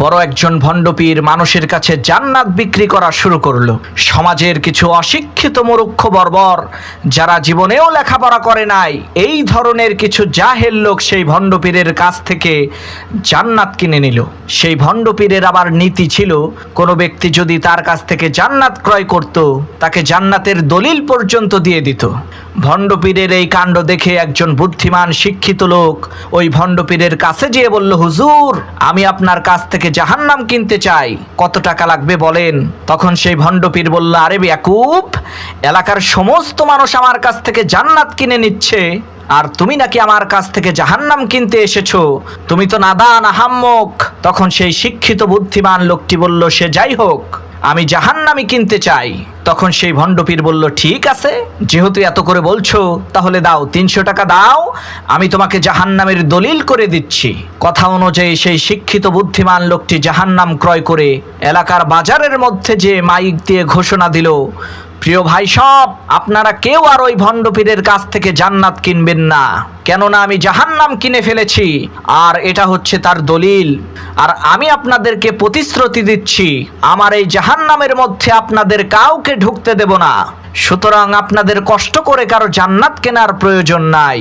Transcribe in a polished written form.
বড় একজন ভণ্ডপীর মানুষের কাছে জান্নাত বিক্রি করা শুরু করলো। সমাজের কিছু অশিক্ষিত মূর্খ বর্বর যারা জীবনেও লেখাপড়া করে নাই, এই ধরনের কিছু জাহেল লোক সেই ভণ্ডপীরের কাছ থেকে জান্নাত কিনে নিল। সেই ভণ্ডপীরের আবার নীতি ছিল, কোনো ব্যক্তি যদি তার কাছ থেকে জান্নাত ক্রয় করত, তাকে জান্নাতের দলিল পর্যন্ত দিয়ে দিত। ভণ্ডপীরের এই কাণ্ড দেখে একজন বুদ্ধিমান শিক্ষিত লোক ওই ভণ্ডপীরের কাছে যেয়ে বলল, হুজুর, আমি আপনার কাছ থেকে জাহান্নাম কিনতে চাই, কত টাকা লাগবে বলেন। তখন সেই ভণ্ডপীর বলল, আরে বেয়াকুব, এলাকার সমস্ত মানুষ আমার কাছ থেকে জান্নাত কিনে নিচ্ছে, আর তুমি নাকি আমার কাছ থেকে জাহান্নাম কিনতে এসেছো, তুমি তো নাদান আহাম্মক। তখন সেই শিক্ষিত বুদ্ধিমান লোকটি বলল, সে যাই হোক, আমি জাহান্নামই কিনতে চাই। তখন সেই ভণ্ডপীর বলল, ঠিক আছে, যেহেতু এত করে বলছো, তাহলে দাও, 300 টাকা দাও, আমি তোমাকে জাহান্নামের দলিল করে দিচ্ছি। কথা অনুযায়ী সেই শিক্ষিত বুদ্ধিমান লোকটি জাহান্নাম ক্রয় করে এলাকার বাজারের মধ্যে যে মাইক দিয়ে ঘোষণা দিল, প্রিয় ভাই সব, আপনারা কেউ আর ওই ভণ্ডপীরের কাছ থেকে জান্নাত কিনবেন না, কেননা আমি জাহান্নাম কিনে ফেলেছি, আর এটা হচ্ছে তার দলিল। আর আমি আপনাদেরকে প্রতিশ্রুতি দিচ্ছি, আমার এই জাহান্নামের মধ্যে আপনাদের কাউকে ঢুকতে দেব না। সুতরাং আপনাদের কষ্ট করে কারো জান্নাত কেনার প্রয়োজন নাই।